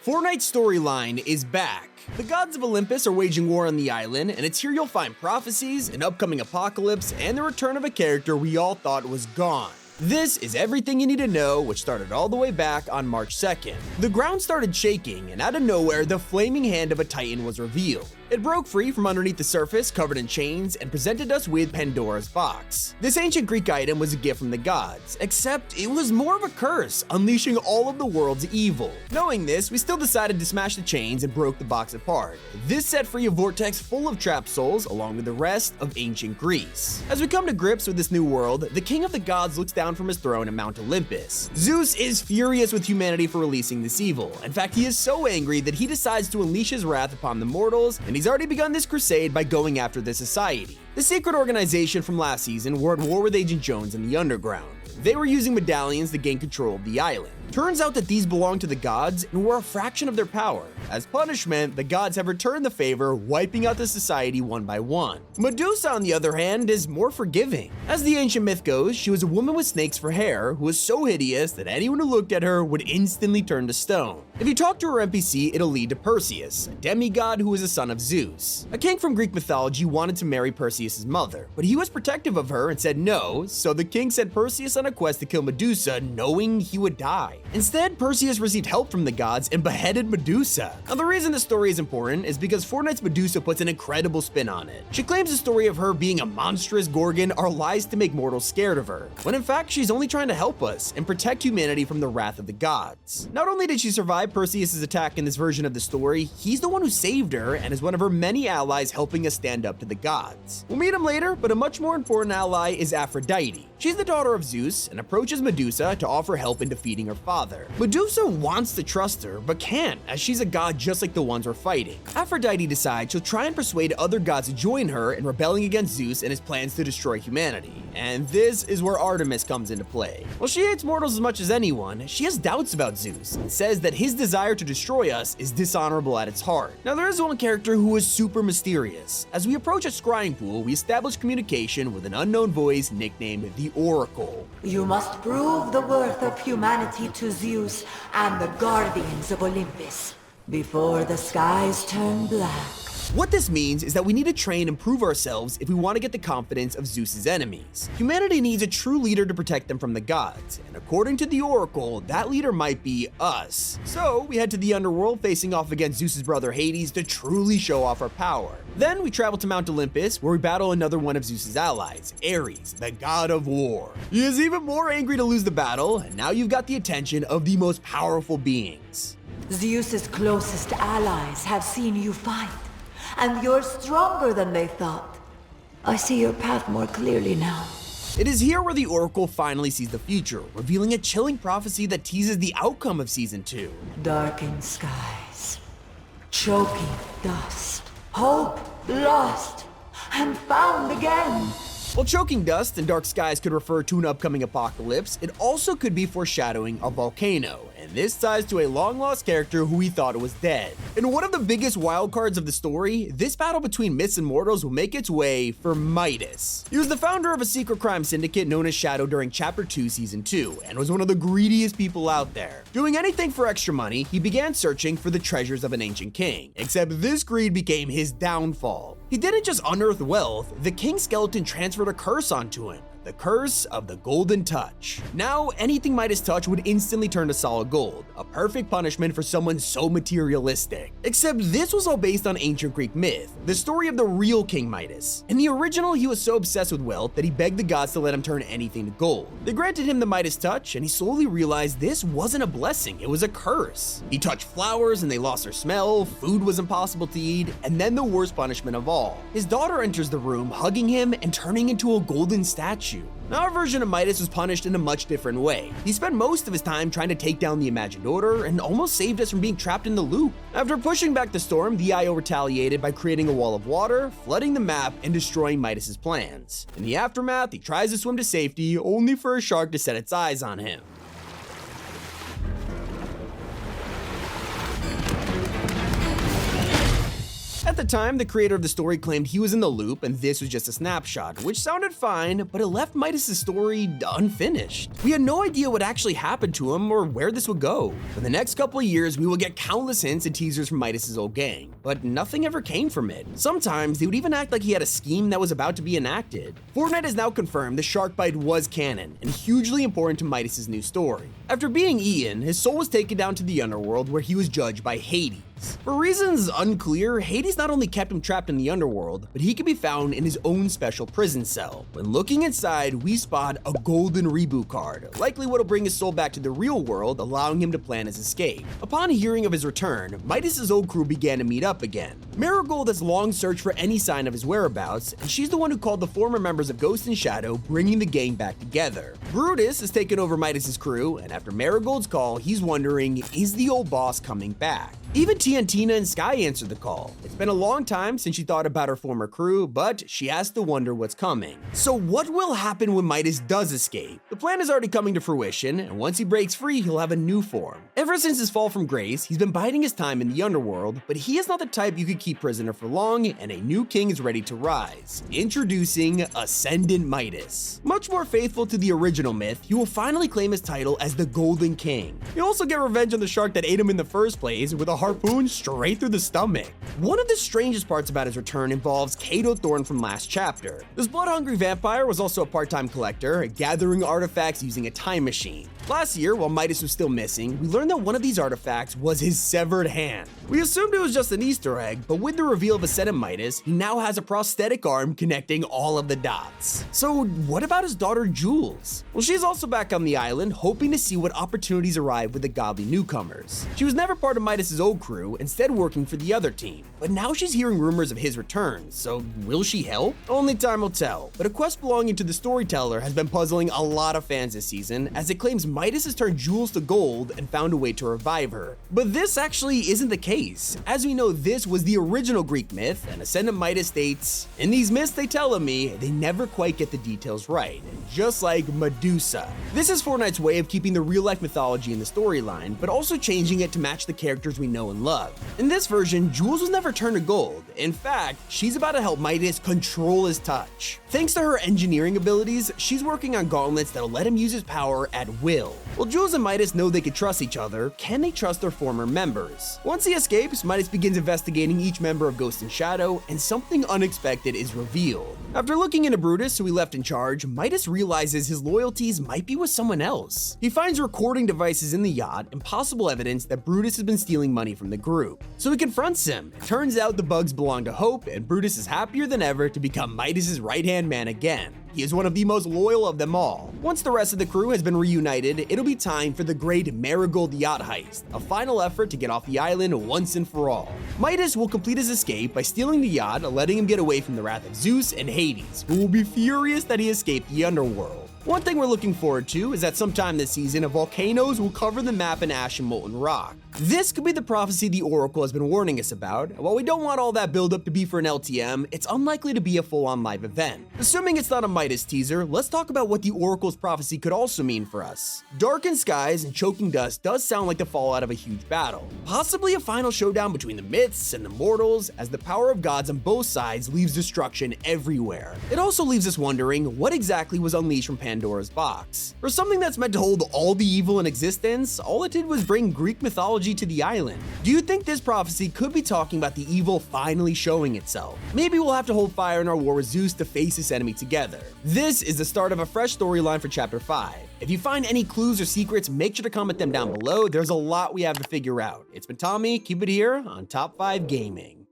Fortnite's storyline is back. The gods of Olympus are waging war on the island, and it's here you'll find prophecies, an upcoming apocalypse, and the return of a character we all thought was gone. This is everything you need to know, which started all the way back on March 2nd. The ground started shaking, and out of nowhere, the flaming hand of a titan was revealed. It broke free from underneath the surface, covered in chains, and presented us with Pandora's box. This ancient Greek item was a gift from the gods, except it was more of a curse, unleashing all of the world's evil. Knowing this, we still decided to smash the chains and broke the box apart. This set free a vortex full of trapped souls, along with the rest of ancient Greece. As we come to grips with this new world, the king of the gods looks down from his throne at Mount Olympus. Zeus is furious with humanity for releasing this evil. In fact, he is so angry that he decides to unleash his wrath upon the mortals, and he's already begun this crusade by going after the society. The secret organization from last season were at war with Agent Jones and the Underground. They were using medallions to gain control of the island. Turns out that these belonged to the gods and were a fraction of their power. As punishment, the gods have returned the favor, wiping out the society one by one. Medusa, on the other hand, is more forgiving. As the ancient myth goes, she was a woman with snakes for hair who was so hideous that anyone who looked at her would instantly turn to stone. If you talk to her NPC, it'll lead to Perseus, a demigod who was a son of Zeus. A king from Greek mythology wanted to marry Perseus' mother, but he was protective of her and said no, so the king sent Perseus on a quest to kill Medusa, knowing he would die. Instead, Perseus received help from the gods and beheaded Medusa. Now, the reason this story is important is because Fortnite's Medusa puts an incredible spin on it. She claims the story of her being a monstrous gorgon are lies to make mortals scared of her, when in fact she's only trying to help us and protect humanity from the wrath of the gods. Not only did she survive Perseus' attack in this version of the story, he's the one who saved her and is one of her many allies helping us stand up to the gods. We'll meet him later, but a much more important ally is Aphrodite. She's the daughter of Zeus and approaches Medusa to offer help in defeating her father. Medusa wants to trust her, but can't, as she's a god just like the ones we're fighting. Aphrodite decides she'll try and persuade other gods to join her in rebelling against Zeus and his plans to destroy humanity. And this is where Artemis comes into play. While she hates mortals as much as anyone, she has doubts about Zeus and says that his desire to destroy us is dishonorable at its heart. Now, there is one character who is super mysterious. As we approach a scrying pool, we establish communication with an unknown voice nicknamed the Oracle. You must prove the worth of humanity to Zeus and the guardians of Olympus before the skies turn black. What this means is that we need to train and prove ourselves if we want to get the confidence of Zeus's enemies. Humanity needs a true leader to protect them from the gods, and according to the Oracle, that leader might be us. So we head to the underworld facing off against Zeus's brother Hades to truly show off our power. Then we travel to Mount Olympus, where we battle another one of Zeus's allies, Ares, the god of war. He is even more angry to lose the battle, and now you've got the attention of the most powerful beings. Zeus's closest allies have seen you fight, and you're stronger than they thought. I see your path more clearly now. It is here where the Oracle finally sees the future, revealing a chilling prophecy that teases the outcome of Season 2. Darkened skies, choking dust, hope lost and found again. While choking dust and dark skies could refer to an upcoming apocalypse, it also could be foreshadowing a volcano, and this ties to a long-lost character who we thought was dead. In one of the biggest wildcards of the story, this battle between myths and mortals will make its way for Midas. He was the founder of a secret crime syndicate known as Shadow during Chapter 2, Season 2, and was one of the greediest people out there. Doing anything for extra money, he began searching for the treasures of an ancient king, except this greed became his downfall. He didn't just unearth wealth, the king skeleton transferred a curse onto him. The curse of the golden touch. Now, anything Midas touched would instantly turn to solid gold, a perfect punishment for someone so materialistic. Except this was all based on ancient Greek myth, the story of the real King Midas. In the original, he was so obsessed with wealth that he begged the gods to let him turn anything to gold. They granted him the Midas touch, and he slowly realized this wasn't a blessing, it was a curse. He touched flowers and they lost their smell, food was impossible to eat, and then the worst punishment of all. His daughter enters the room, hugging him and turning into a golden statue. Now, our version of Midas was punished in a much different way. He spent most of his time trying to take down the imagined order and almost saved us from being trapped in the loop. After pushing back the storm, the IO retaliated by creating a wall of water, flooding the map, and destroying Midas's plans. In the aftermath, he tries to swim to safety, only for a shark to set its eyes on him. At the time, the creator of the story claimed he was in the loop and this was just a snapshot, which sounded fine, but it left Midas' story unfinished. We had no idea what actually happened to him or where this would go. For the next couple of years, we will get countless hints and teasers from Midas' old gang, but nothing ever came from it. Sometimes they would even act like he had a scheme that was about to be enacted. Fortnite has now confirmed the shark bite was canon and hugely important to Midas' new story. After being eaten, his soul was taken down to the underworld where he was judged by Hades. For reasons unclear, Hades not only kept him trapped in the underworld, but he could be found in his own special prison cell. When looking inside, we spot a golden reboot card, likely what'll bring his soul back to the real world, allowing him to plan his escape. Upon hearing of his return, Midas' old crew began to meet up again. Marigold has long searched for any sign of his whereabouts, and she's the one who called the former members of Ghost and Shadow, bringing the gang back together. Brutus has taken over Midas' crew, and after Marigold's call, he's wondering, is the old boss coming back? Even Tiantina and Sky answered the call. It's been a long time since she thought about her former crew, but she has to wonder what's coming. So what will happen when Midas does escape? The plan is already coming to fruition, and once he breaks free, he'll have a new form. Ever since his fall from grace, he's been biding his time in the underworld, but he is not the type you could keep prisoner for long, and a new king is ready to rise. Introducing Ascendant Midas. Much more faithful to the original myth, he will finally claim his title as the Golden King. He'll also get revenge on the shark that ate him in the first place with a harpoon straight through the stomach. One of the strangest parts about his return involves Kato Thorn from last chapter. This blood-hungry vampire was also a part-time collector, gathering artifacts using a time machine. Last year, while Midas was still missing, we learned that one of these artifacts was his severed hand. We assumed it was just an Easter egg, but with the reveal of Ascendant Midas, he now has a prosthetic arm connecting all of the dots. So what about his daughter Jules? Well, she's also back on the island, hoping to see what opportunities arrive with the godly newcomers. She was never part of Midas' old crew, instead working for the other team. But now she's hearing rumors of his return, so will she help? Only time will tell, but a quest belonging to the storyteller has been puzzling a lot of fans this season, as it claims Midas has turned Jules to gold and found a way to revive her. But this actually isn't the case. As we know, this was the original Greek myth, and Ascendant Midas states, "In these myths they tell me, they never quite get the details right, just like Medusa." This is Fortnite's way of keeping the real-life mythology in the storyline, but also changing it to match the characters we know and love. In this version, Jules was never turned to gold. In fact, she's about to help Midas control his touch. Thanks to her engineering abilities, she's working on gauntlets that'll let him use his power at will. While Jules and Midas know they can trust each other, can they trust their former members? Once he escapes, Midas begins investigating each member of Ghost and Shadow, and something unexpected is revealed. After looking into Brutus, who he left in charge, Midas realizes his loyalties might be with someone else. He finds recording devices in the yacht and possible evidence that Brutus has been stealing money from the group. So he confronts him. It turns out the bugs belong to Hope, and Brutus is happier than ever to become Midas' right-hand man again. He is one of the most loyal of them all. Once the rest of the crew has been reunited, it'll be time for the great Marigold yacht heist, a final effort to get off the island once and for all. Midas will complete his escape by stealing the yacht, letting him get away from the wrath of Zeus and Hades, who will be furious that he escaped the underworld. One thing we're looking forward to is that sometime this season, volcanoes will cover the map in ash and molten rock. This could be the prophecy the Oracle has been warning us about, and while we don't want all that buildup to be for an LTM, it's unlikely to be a full-on live event. Assuming it's not a Midas teaser, let's talk about what the Oracle's prophecy could also mean for us. Darkened skies and choking dust does sound like the fallout of a huge battle, possibly a final showdown between the myths and the mortals, as the power of gods on both sides leaves destruction everywhere. It also leaves us wondering what exactly was unleashed from Pandora's box. For something that's meant to hold all the evil in existence, all it did was bring Greek mythology to the island. Do you think this prophecy could be talking about the evil finally showing itself? Maybe we'll have to hold fire in our war with Zeus to face this enemy together. This is the start of a fresh storyline for Chapter 5. If you find any clues or secrets, make sure to comment them down below. There's a lot we have to figure out. It's been Tommy, keep it here on Top 5 Gaming.